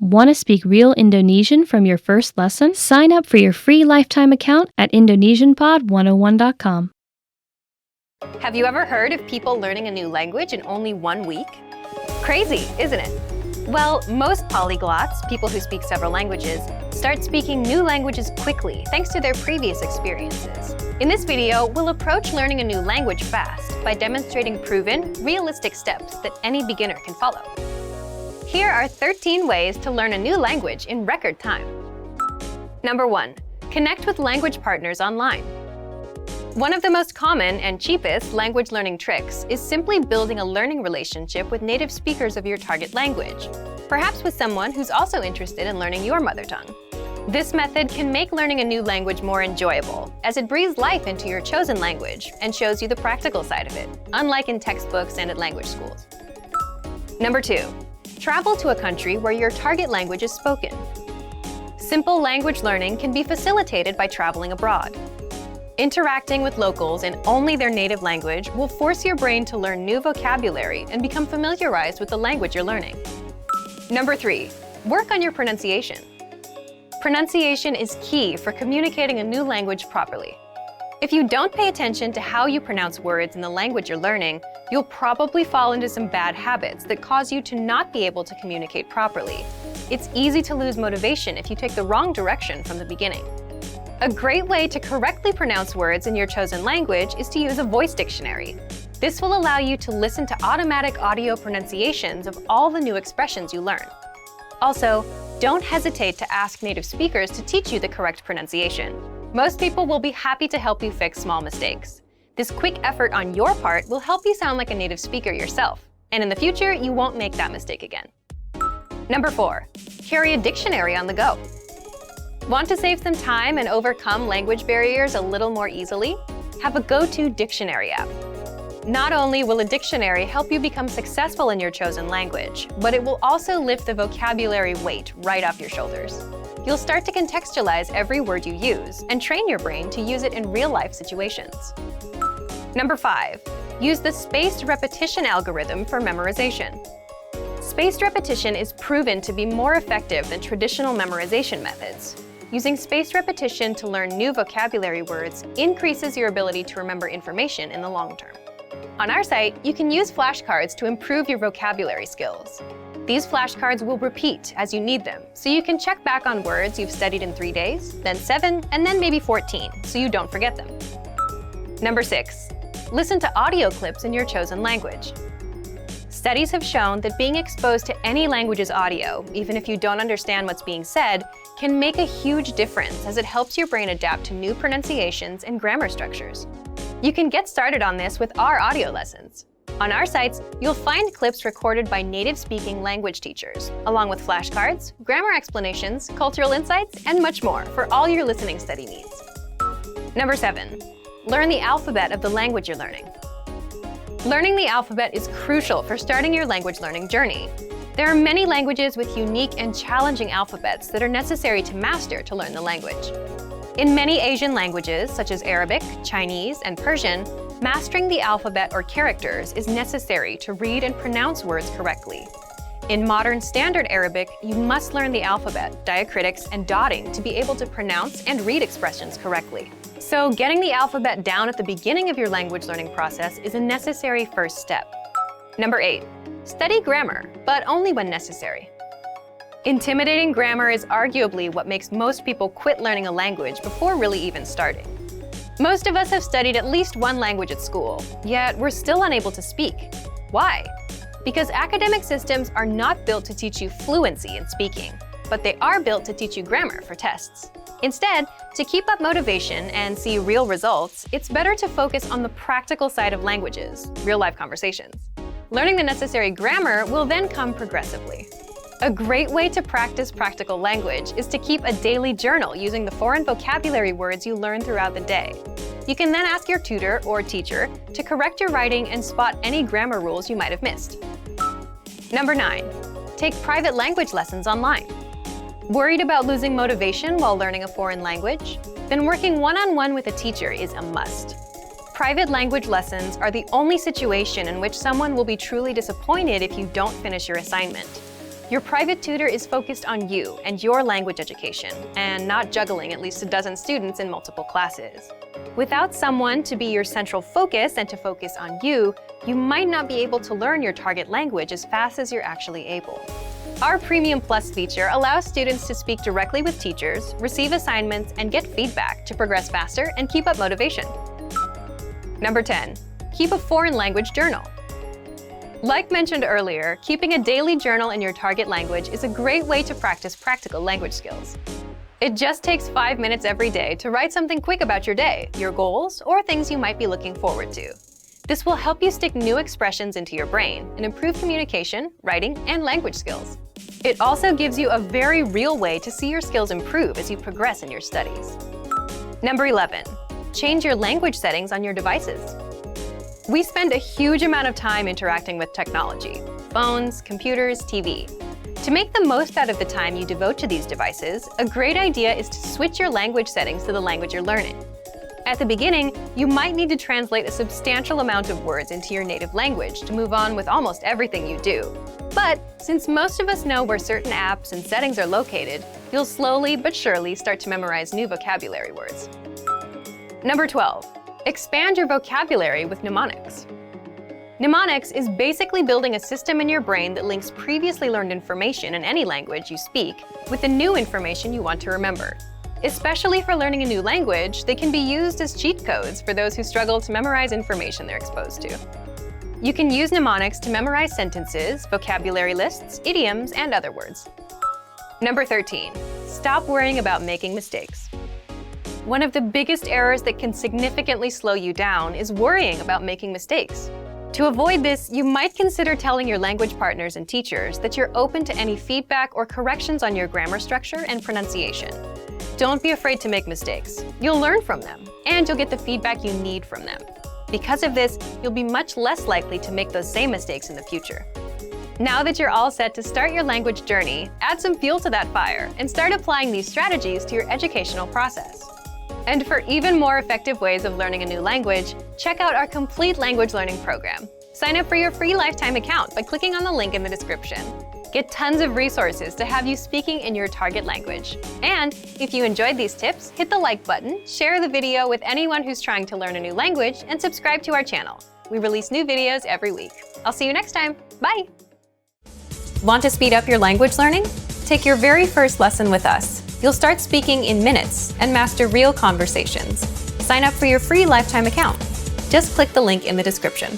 Want to speak real Indonesian from your first lesson? Sign up for your free lifetime account at IndonesianPod101.com. Have you ever heard of people learning a new language in only 1 week? Crazy, isn't it? Well, most polyglots, people who speak several languages, start speaking new languages quickly thanks to their previous experiences. In this video, we'll approach learning a new language fast by demonstrating proven, realistic steps that any beginner can follow. Here are 13 ways to learn a new language in record time. Number 1. Connect with language partners online. One of the most common and cheapest language learning tricks is simply building a learning relationship with native speakers of your target language, perhaps with someone who's also interested in learning your mother tongue. This method can make learning a new language more enjoyable, as it breathes life into your chosen language and shows you the practical side of it, unlike in textbooks and at language schools. Number 2. Travel to a country where your target language is spoken. Simple language learning can be facilitated by traveling abroad. Interacting with locals in only their native language will force your brain to learn new vocabulary and become familiarized with the language you're learning. Number 3. Work on your pronunciation. Pronunciation is key for communicating a new language properly. If you don't pay attention to how you pronounce words in the language you're learning, you'll probably fall into some bad habits that cause you to not be able to communicate properly. It's easy to lose motivation if you take the wrong direction from the beginning. A great way to correctly pronounce words in your chosen language is to use a voice dictionary. This will allow you to listen to automatic audio pronunciations of all the new expressions you learn. Also, don't hesitate to ask native speakers to teach you the correct pronunciation. Most people will be happy to help you fix small mistakes. This quick effort on your part will help you sound like a native speaker yourself, and in the future, you won't make that mistake again. Number 4. Carry a dictionary on the go. Want to save some time and overcome language barriers a little more easily? Have a go-to dictionary app. Not only will a dictionary help you become successful in your chosen language, but it will also lift the vocabulary weight right off your shoulders. You'll start to contextualize every word you use and train your brain to use it in real-life situations. Number 5. Use the spaced repetition algorithm for memorization. Spaced repetition is proven to be more effective than traditional memorization methods. Using spaced repetition to learn new vocabulary words increases your ability to remember information in the long term. On our site, you can use flashcards to improve your vocabulary skills. These flashcards will repeat as you need them, so you can check back on words you've studied in 3 days, then 7, and then maybe 14, so you don't forget them. Number 6. Listen to audio clips in your chosen language. Studies have shown that being exposed to any language's audio, even if you don't understand what's being said, can make a huge difference as it helps your brain adapt to new pronunciations and grammar structures. You can get started on this with our audio lessons. On our sites, you'll find clips recorded by native-speaking language teachers, along with flashcards, grammar explanations, cultural insights, and much more for all your listening study needs. Number 7. Learn the alphabet of the language you're learning. Learning the alphabet is crucial for starting your language learning journey. There are many languages with unique and challenging alphabets that are necessary to master to learn the language. In many Asian languages, such as Arabic, Chinese, and Persian, mastering the alphabet or characters is necessary to read and pronounce words correctly. In modern Standard Arabic, you must learn the alphabet, diacritics, and dotting to be able to pronounce and read expressions correctly. So getting the alphabet down at the beginning of your language learning process is a necessary first step. Number 8. Study grammar, but only when necessary. Intimidating grammar is arguably what makes most people quit learning a language before really even starting. Most of us have studied at least one language at school, yet we're still unable to speak. Why? Because academic systems are not built to teach you fluency in speaking, but they are built to teach you grammar for tests. Instead, to keep up motivation and see real results, it's better to focus on the practical side of languages, real-life conversations. Learning the necessary grammar will then come progressively. A great way to practice practical language is to keep a daily journal using the foreign vocabulary words you learn throughout the day. You can then ask your tutor or teacher to correct your writing and spot any grammar rules you might have missed. Number 9. Take private language lessons online. Worried about losing motivation while learning a foreign language? Then working one-on-one with a teacher is a must. Private language lessons are the only situation in which someone will be truly disappointed if you don't finish your assignment. Your private tutor is focused on you and your language education, and not juggling at least a dozen students in multiple classes. Without someone to be your central focus and to focus on you, you might not be able to learn your target language as fast as you're actually able. Our Premium Plus feature allows students to speak directly with teachers, receive assignments, and get feedback to progress faster and keep up motivation. Number 10. Keep a foreign language journal. Like mentioned earlier, keeping a daily journal in your target language is a great way to practice practical language skills. It just takes 5 minutes every day to write something quick about your day, your goals, or things you might be looking forward to. This will help you stick new expressions into your brain and improve communication, writing, and language skills. It also gives you a very real way to see your skills improve as you progress in your studies. Number 11. Change your language settings on your devices. We spend a huge amount of time interacting with technology, phones, computers, TV. To make the most out of the time you devote to these devices, a great idea is to switch your language settings to the language you're learning. At the beginning, you might need to translate a substantial amount of words into your native language to move on with almost everything you do. But since most of us know where certain apps and settings are located, you'll slowly but surely start to memorize new vocabulary words. Number 12. Expand your vocabulary with mnemonics. Mnemonics is basically building a system in your brain that links previously learned information in any language you speak with the new information you want to remember. Especially for learning a new language, they can be used as cheat codes for those who struggle to memorize information they're exposed to. You can use mnemonics to memorize sentences, vocabulary lists, idioms, and other words. Number 13. Stop worrying about making mistakes. One of the biggest errors that can significantly slow you down is worrying about making mistakes. To avoid this, you might consider telling your language partners and teachers that you're open to any feedback or corrections on your grammar structure and pronunciation. Don't be afraid to make mistakes. You'll learn from them, and you'll get the feedback you need from them. Because of this, you'll be much less likely to make those same mistakes in the future. Now that you're all set to start your language journey, add some fuel to that fire and start applying these strategies to your educational process. And for even more effective ways of learning a new language, check out our complete language learning program. Sign up for your free lifetime account by clicking on the link in the description. Get tons of resources to have you speaking in your target language. And if you enjoyed these tips, hit the like button, share the video with anyone who's trying to learn a new language, and subscribe to our channel. We release new videos every week. I'll see you next time. Bye! Want to speed up your language learning? Take your very first lesson with us. You'll start speaking in minutes and master real conversations. Sign up for your free lifetime account. Just click the link in the description.